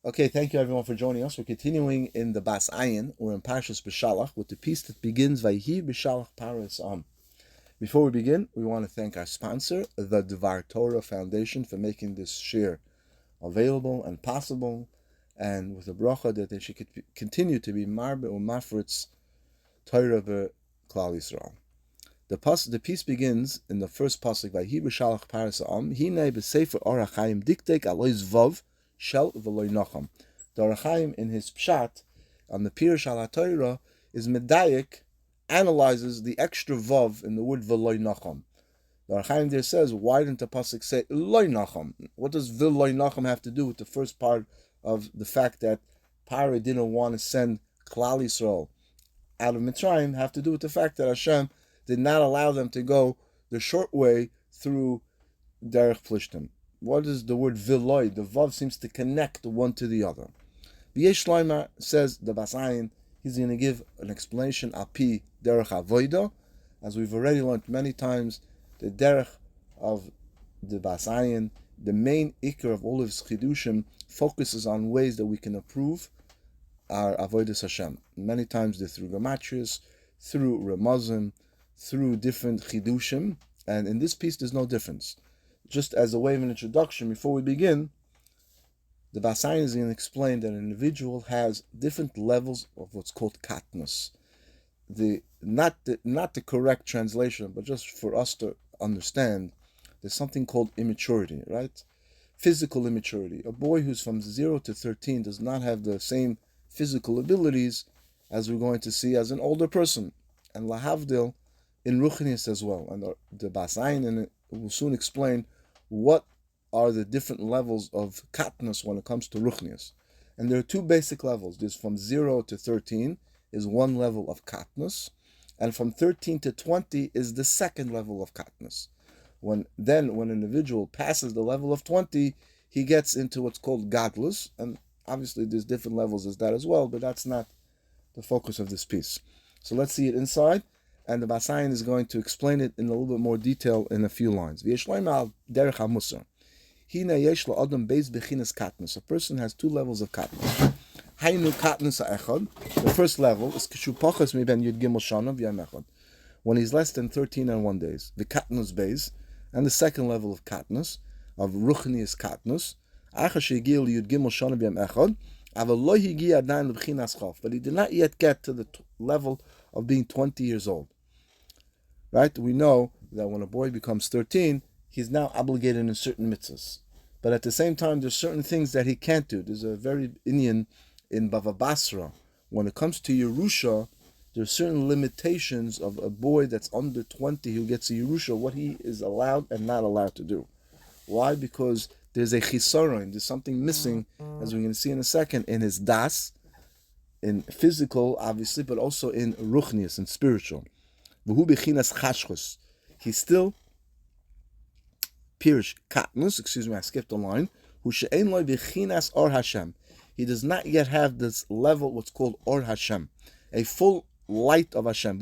Okay, thank you everyone for joining us. We're continuing in the Bas Ayin, or in Parshat Beshalach, with the piece that begins Vayhi Beshalach Paras Am. Before we begin, we want to thank our sponsor, the Dvar Torah Foundation, for making this share available and possible, and with a bracha that they should continue to be Marbe or Mafritz Torah be Klal Yisrael. The piece begins in the first pasuk Vayhi Beshalach Paras Am. Hinei b'Sefer Orach Chaim Diktek Alois Vav Shel V'Loi Nacham. The Orach Chaim in his Pshat on the Pirush al HaTorah is medayik, analyzes the extra vav in the word V'Loi Nacham. The Orach Chaim there says, why didn't the pasuk say Loi Nacham? What does V'Loi Nacham have to do with the first part of the fact that Paro didn't want to send Klal Yisrael out of Mitzrayim? Have to do with the fact that Hashem did not allow them to go the short way through Derech Plishtim. What is the word Viloi? The Vav seems to connect the one to the other. V'yesh Shloima says, the Bas Ayin, he's going to give an explanation api Derech Avoida. As we've already learned many times, the Derech of the Bas Ayin, the main ikar of all of his Chidushim, focuses on ways that we can improve our Avodas Hashem. Many times they're through Gematrius, through Ramazim, through different Chidushim, and in this piece there's no difference. Just as a way of an introduction, before we begin, the Bas Ayin is going to explain that an individual has different levels of what's called katnus. Not the correct translation, but just for us to understand, there's something called immaturity, right? Physical immaturity. A boy who's from 0 to 13 does not have the same physical abilities as we're going to see as an older person. And lahavdil in Ruchnius as well. And the Bas Ayin will soon explain what are the different levels of katnus when it comes to Ruchnius. And there are two basic levels. There's from 0 to 13 is one level of katnus, and from 13 to 20 is the second level of katnus. When an individual passes the level of 20, he gets into what's called gadlus, and obviously there's different levels as that as well, but that's not the focus of this piece. So let's see it inside, and the Bas Ayin is going to explain it in a little bit more detail in a few lines. A person has two levels of katnus. The first level is when he's less than 13 and 1 days. The katnus base, and the second level of katnus, of ruchnius katnus, but he did not yet get to the level of being 20 years old. Right? We know that when a boy becomes 13, he's now obligated in certain mitzvahs. But at the same time, there's certain things that he can't do. There's a very Inyan in Bava Basra. When it comes to Yerusha, there's certain limitations of a boy that's under 20 who gets a Yerusha, what he is allowed and not allowed to do. Why? Because there's a chisaron, there's something missing, as we're going to see in a second, in his das, in physical, obviously, but also in ruchnius, in spiritual. He's still Pirish katnus, I skipped a line. He does not yet have this level, what's called Or Hashem, a full light of Hashem.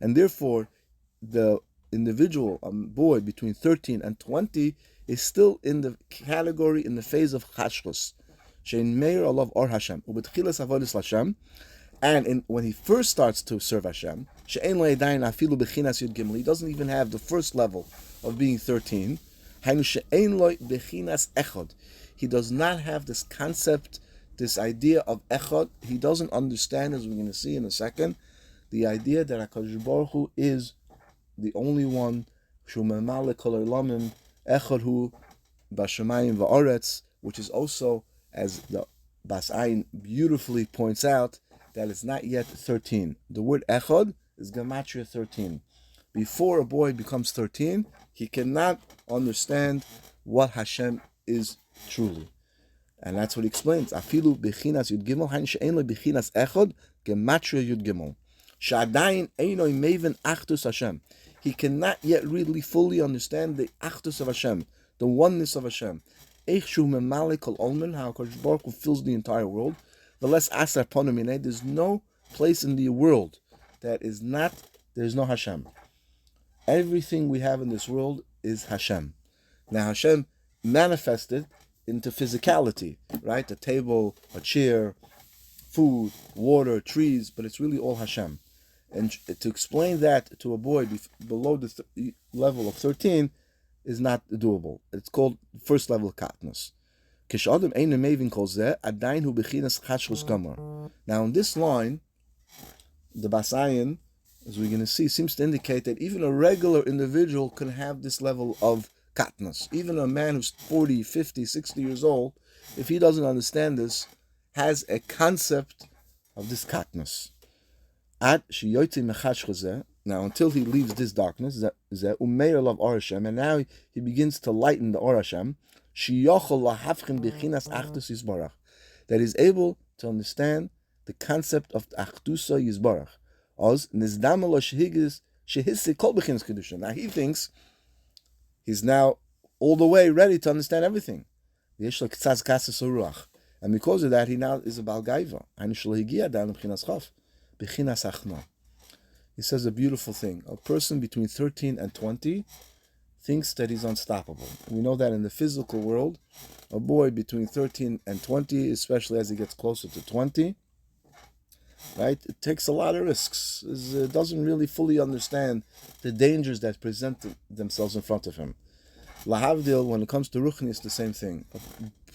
And therefore, the individual, a boy between 13 and 20, is still in the category, in the phase of Chashchus. And when he first starts to serve Hashem, he doesn't even have the first level of being 13. He does not have this concept, this idea of echad. He doesn't understand, as we're going to see in a second, the idea that HaKadosh Baruch Hu is the only one, which is also, as the Bas Ayin beautifully points out, that it's not yet 13. The word echad is gematria 13. Before a boy becomes 13, he cannot understand what Hashem is truly. And that's what he explains. Afilu bechinas yud gimel, hain she'en lo bechinas echad, gematria yud gimel. Sha'adayin einoi meven achdus Hashem. He cannot yet really fully understand the achdus of Hashem, the oneness of Hashem. Eich shu memalik kol olmen, how HaKadosh Baruch Hu fills the entire world. The less asar ponomine, there's no place in the world that is not, there's no Hashem. Everything we have in this world is Hashem. Now Hashem manifested into physicality, right? A table, a chair, food, water, trees, but it's really all Hashem. And to explain that to a boy below the level of 13 is not doable. It's called first level katnus. Now in this line, the Basayan, as we're going to see, seems to indicate that even a regular individual can have this level of katnus. Even a man who's 40, 50, 60 years old, if he doesn't understand this, has a concept of this katnus. Now, until he leaves this darkness, and now he begins to lighten the Or Hashem, that is able to understand the concept of Achdusa Yisbarach. Now he thinks he's now all the way ready to understand everything. And because of that, he now is a Baal Gaiva. He says a beautiful thing. A person between 13 and 20 thinks that he's unstoppable. We know that in the physical world, a boy between 13 and 20, especially as he gets closer to 20, right, it takes a lot of risks. It doesn't really fully understand the dangers that present themselves in front of him. Lahavdil, when it comes to Ruchni, it's the same thing.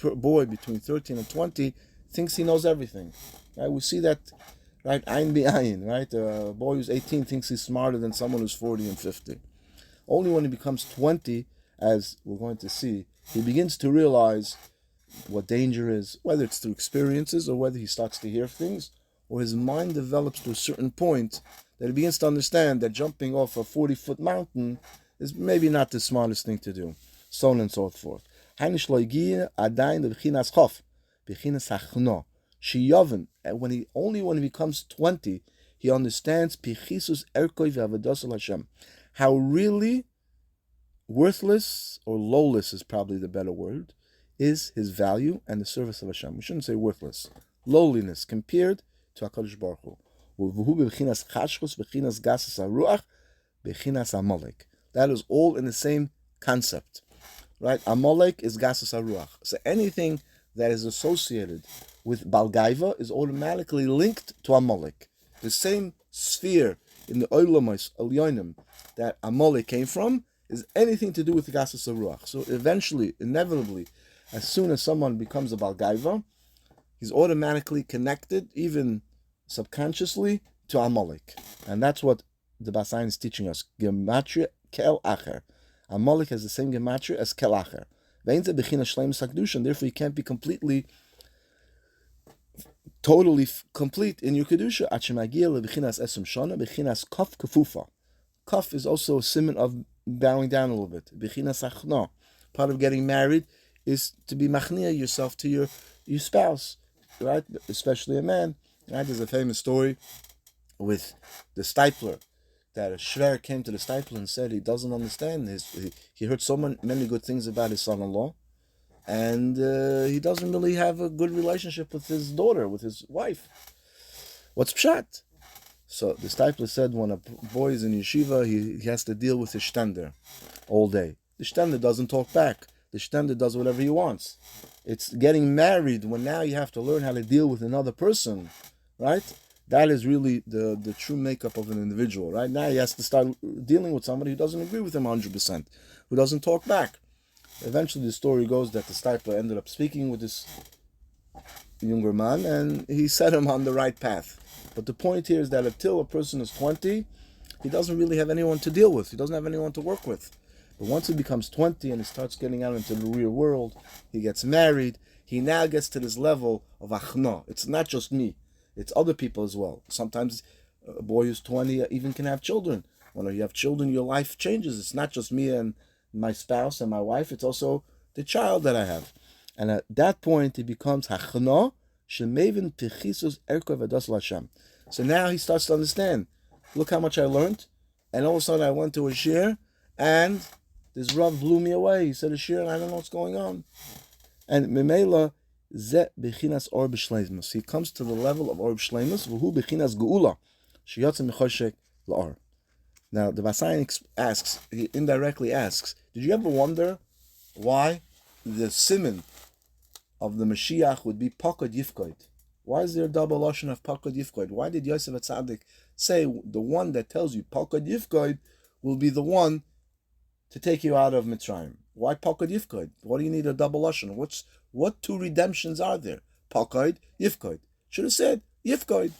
A boy between 13 and 20 thinks he knows everything. Right? We see that, right? Ayin be Ayin, right? A boy who's 18 thinks he's smarter than someone who's 40 and 50. Only when he becomes 20, as we're going to see, he begins to realize what danger is, whether it's through experiences or whether he starts to hear things, or his mind develops to a certain point that he begins to understand that jumping off a 40-foot mountain is maybe not the smartest thing to do, so on and so forth. When he becomes 20, he understands how really worthless, or lowless is probably the better word, is his value and the service of Hashem. We shouldn't say worthless. Lowliness compared to HaKadosh Baruch Hu. That is all in the same concept, right? Amalek is Gasas HaRuach. So anything that is associated with Balgaiva is automatically linked to Amalek. The same sphere in the Oilamos, Elyonim, that Amalek came from is anything to do with Gasas HaRuach. So eventually, inevitably, as soon as someone becomes a Balgaiva, he's automatically connected, even subconsciously, to Amalek. And that's what the Basayan is teaching us. Gematria Kel Acher. Amalek has the same gematria as Kel Acher. Therefore, you can't be totally complete in your kedusha. Kaf is also a simon of bowing down a little bit. Part of getting married is to be machnia yourself to your spouse, right? Especially a man. Right? There's a famous story with the stipler, that a shver came to the stipler and said he doesn't understand he heard so many good things about his son-in-law, and he doesn't really have a good relationship with his daughter, with his wife. What's pshat? So the stipler said, when a boy is in yeshiva, he has to deal with his shtender all day. The shtender doesn't talk back. The shtender does whatever he wants. It's getting married when now you have to learn how to deal with another person, right? That is really the true makeup of an individual, right? Now he has to start dealing with somebody who doesn't agree with him 100%, who doesn't talk back. Eventually the story goes that the stipler ended up speaking with this younger man, and he set him on the right path. But the point here is that until a person is 20, he doesn't really have anyone to deal with. He doesn't have anyone to work with. But once he becomes 20 and he starts getting out into the real world, he gets married, he now gets to this level of achna. It's not just me. It's other people as well. Sometimes a boy who's 20 even can have children. When you have children, your life changes. It's not just me and my spouse and my wife. It's also the child that I have. And at that point, it becomes hachna shemevin tichisus erkov adas l'Hashem. So now he starts to understand. Look how much I learned. And all of a sudden, I went to a shir, and this Rav blew me away. He said a shir, and I don't know what's going on. And Memela, Ze bechinas or b'shleimus. He comes to the level of or b'shleimus, v'hu bechinas geula, sheyotzim mechoshek la'or. Now the Basayan asks, he indirectly asks, did you ever wonder why the simon of the Mashiach would be Pakad Yifkoid. Why is there a double lashon of Pakad Yifkoid? Why did Yosef HaTzadik say the one that tells you Pakad Yifkoid will be the one to take you out of Mitzrayim? Why Pakad Yifkoid? What do you need a double lashon? What two redemptions are there? Pakad Yifkoid. Should have said Yifkoid.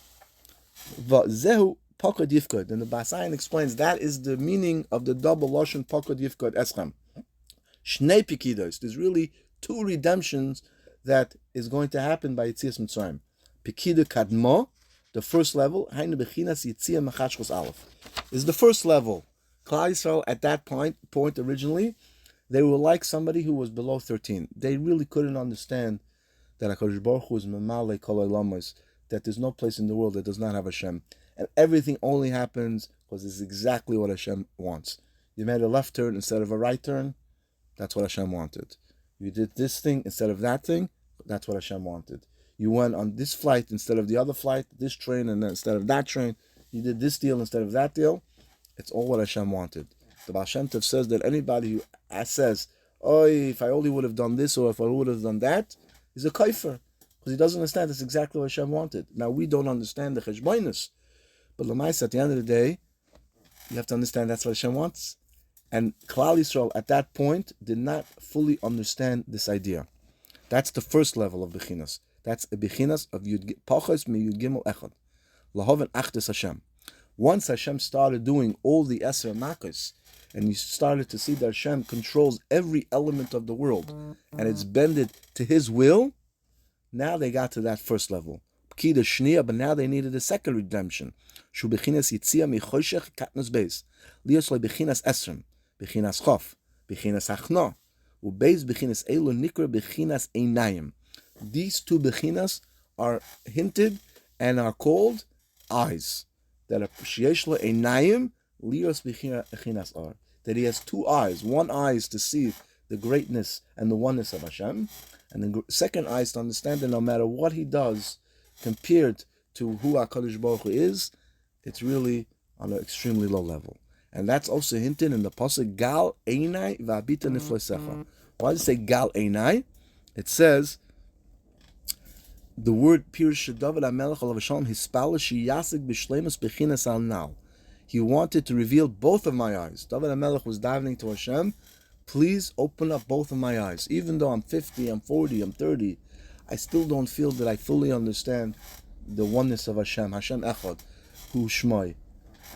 Zehu Pakad Yifkoid. And the Basayan explains that is the meaning of the double lashon Pakad Yifkoid Eschem. Shnei Pikidos. There's really two redemptions that is going to happen by Yitzias Mitzrayim. Pikida Kadmo, the first level, Hainu Bechinas Yitzia Machashkos Aleph, is the first level. Klal Yisrael at that point originally, they were like somebody who was below 13. They really couldn't understand that HaKadosh Baruch Hu is Memale Kol Olamos, that there's no place in the world that does not have Hashem. And everything only happens because it's exactly what Hashem wants. You made a left turn instead of a right turn, that's what Hashem wanted. You did this thing instead of that thing, that's what Hashem wanted. You went on this flight instead of the other flight, this train and instead of that train. You did this deal instead of that deal. It's all what Hashem wanted. The Baal Shem Tov says that anybody who says, oh, if I only would have done this or if I would have done that, is a kaifer. Because he doesn't understand that's exactly what Hashem wanted. Now, we don't understand the cheshboinus. But Lamaisa, at the end of the day, you have to understand that's what Hashem wants. And Klal Yisrael at that point did not fully understand this idea. That's the first level of Bechinas. That's a Bechinas of Pachos me Yud Gimel Echad. Lahoven Achdes Hashem. Once Hashem started doing all the Eser Makos, and you started to see that Hashem controls every element of the world, and it's bended to His will, now they got to that first level. Pkida Shnia, but now they needed a second redemption. Shu Bechinas Yitzia Michoshech Katnus Beis. Lios Le Bechinas Esrim. Bechinas Chof. Bechinas Achno. Ubeis Bechinas Elu Nikra Bechinas Einayim. These two Bechinas are hinted and are called eyes. That are Sheyesh Lo Einayim Lios Bechinas Ar. That he has two eyes. One eye is to see the greatness and the oneness of Hashem, and the second eye is to understand that no matter what he does, compared to who HaKadosh Baruch Hu is, it's really on an extremely low level. And that's also hinted in the pasuk Gal Einai V'Abita Niflosecha. Why does it say Gal Einai? It says the word Pirush David HaMelech Alav Shalom Hispala Shiyasik B'Shleimus Bechinas Al Now. He wanted to reveal both of my eyes. David HaMelech was davening to Hashem, please open up both of my eyes. Even though I'm 50, I'm 40, I'm 30, I still don't feel that I fully understand the oneness of Hashem, Hashem Echad, Hu Shmai.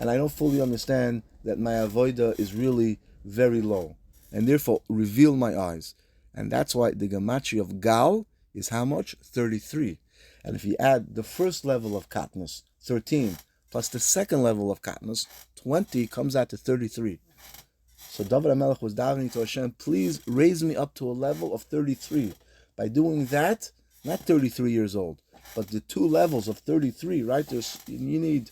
And I don't fully understand that my avodah is really very low. And therefore, reveal my eyes. And that's why the gematria of Gal is how much? 33. And if you add the first level of katnus, 13, plus the second level of katnus, 20, comes out to 33. So David HaMelech was davening to Hashem, please raise me up to a level of 33. By doing that, not 33 years old, but the two levels of 33, right? You need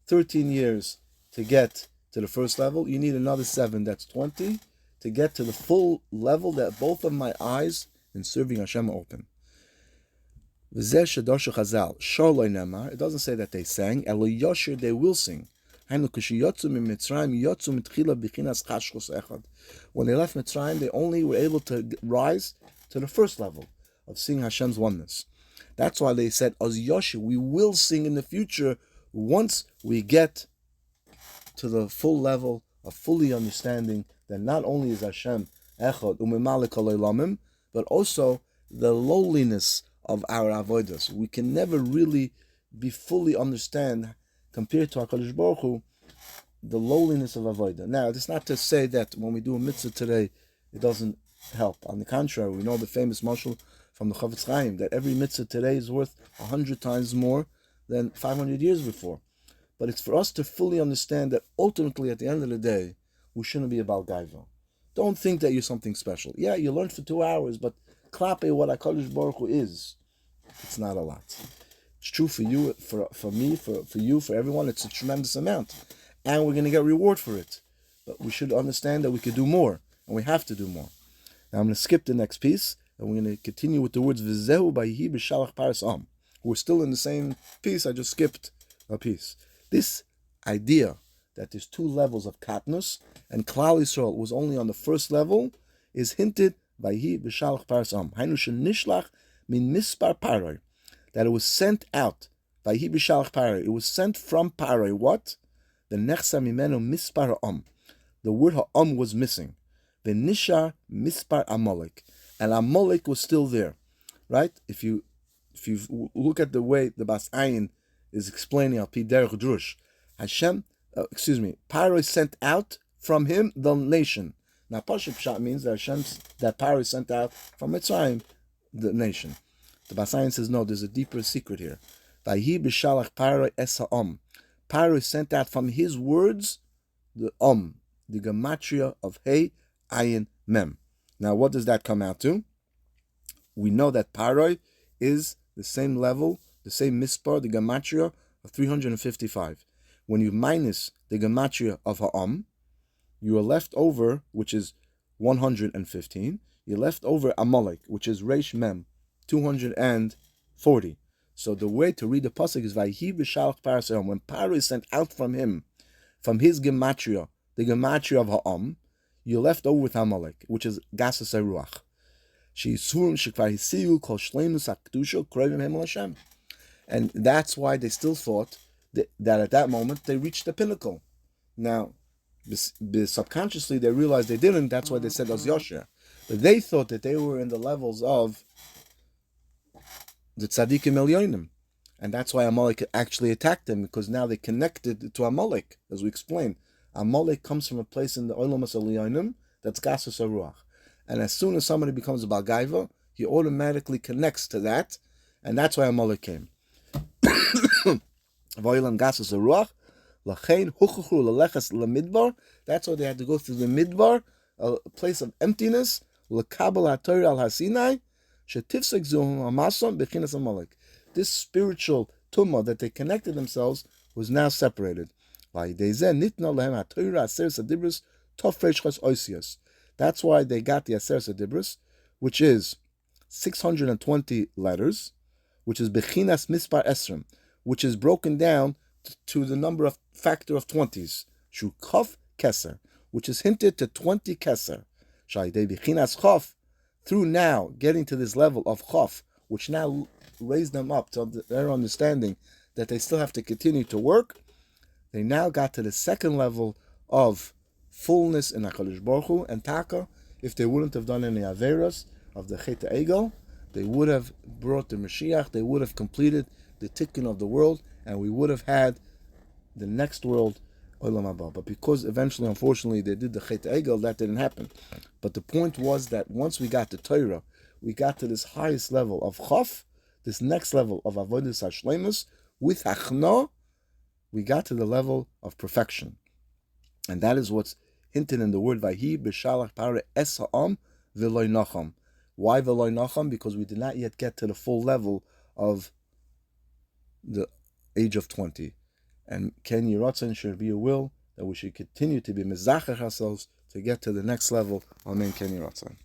13 years to get to the first level. You need another 7, that's 20, to get to the full level that both of my eyes in serving Hashem are open. It doesn't say that they sang. They will sing. When they left Mitzrayim, they only were able to rise to the first level of seeing Hashem's oneness. That's why they said, as Yoshi, we will sing in the future once we get to the full level of fully understanding that not only is Hashem Echad Umimalik Alaylamim, but also the lowliness of our avodas. We can never really be fully understand, compared to HaKadosh Baruch Hu, the lowliness of avodah. Now, it's not to say that when we do a mitzvah today, it doesn't help. On the contrary, we know the famous mashal from the Chavetz Chaim, that every mitzvah today is worth 100 times more than 500 years before. But it's for us to fully understand that ultimately, at the end of the day, we shouldn't be about gaiva. Don't think that you're something special. Yeah, you learned for 2 hours, but klape what HaKadosh Baruch Hu is, it's not a lot. It's true for you, for me, for you, for everyone. It's a tremendous amount. And we're going to get reward for it. But we should understand that we could do more. And we have to do more. Now I'm going to skip the next piece. And we're going to continue with the words V'zehu b'yihi Beshalach Paras Am. We're still in the same piece. I just skipped a piece. This idea that there's two levels of katnus, and Klal Yisrael was only on the first level, is hinted Vayhi Beshalach Paras Am. Hainu Nishlach min Mispar Paroi. That it was sent out. Vayhi Beshalach Paroi. It was sent from Paroi. What? The Nechsa Mimenu Mispar Am. The word Ha'am was missing. The Nishar Mispar Amalek. And Amalek was still there. Right? If you look at the way the Bas Ayin is explaining Al Pi Derech Drush, Paro sent out from him the nation. Now Parshat means that Paro sent out from Mitzrayim the nation. The Bas Ayin says no, there's a deeper secret here. Vayhi Beshalach Paro es ha'am. Paro sent out from his words the the gematria of Hey, Ayin, Mem. Now what does that come out to? We know that Paroi is the same level, the same mispar, the gematria of 355. When you minus the gematria of Ha'am, you are left over, which is 115. You're left over Amalek, which is Reish Mem, 240. So the way to read the pasuk is Vayhi B'Shalach Paras Ha'am. When Paro is sent out from him, from his gematria, the gematria of Ha'am, you're left over with Amalek, which is Gasas HaRuach. And that's why they still thought that at that moment they reached the pinnacle. Now, subconsciously they realized they didn't. That's why they said as Yosher. But they thought that they were in the levels of the Tzadikim Elyonim. And that's why Amalek actually attacked them, because now they connected to Amalek, as we explained. Amalek comes from a place in the Olamas Elyonim that's Gasas HaRuach. And as soon as somebody becomes a Balgaiva, he automatically connects to that, and that's why Amalek came. That's why they had to go through the Midbar, a place of emptiness. This spiritual tumah that they connected themselves was now separated. That's why they got the Aseret Dibros, which is 620 letters, which is Bechinas Mispar Esrim, which is broken down to the number of factor of 20s. Shu Chof Keser, which is hinted to 20 Keser. Shaydei Bechinas Chof, through now getting to this level of Chof, which now raised them up to their understanding that they still have to continue to work, they now got to the second level of fullness in HaKadosh Baruch Hu, and Taka, if they wouldn't have done any Averas of the Chet Egel, they would have brought the Mashiach, they would have completed the Tikkun of the world, and we would have had the next world, Olam Haba. But because eventually, unfortunately, they did the Chet Egel, that didn't happen. But the point was that once we got to Torah, we got to this highest level of Chof, this next level of Avodas HaShleimus, with Hachna, we got to the level of perfection. And that is what's hinted in the word Vayhi B'Shalach Paro Es Ha'am V'Loi Nacham. Why V'Loi Nacham? Because we did not yet get to the full level of the age of 20. And Ken Yiratzon should be a will that we should continue to be Mezachach ourselves to get to the next level. Amen. Ken Yiratzon.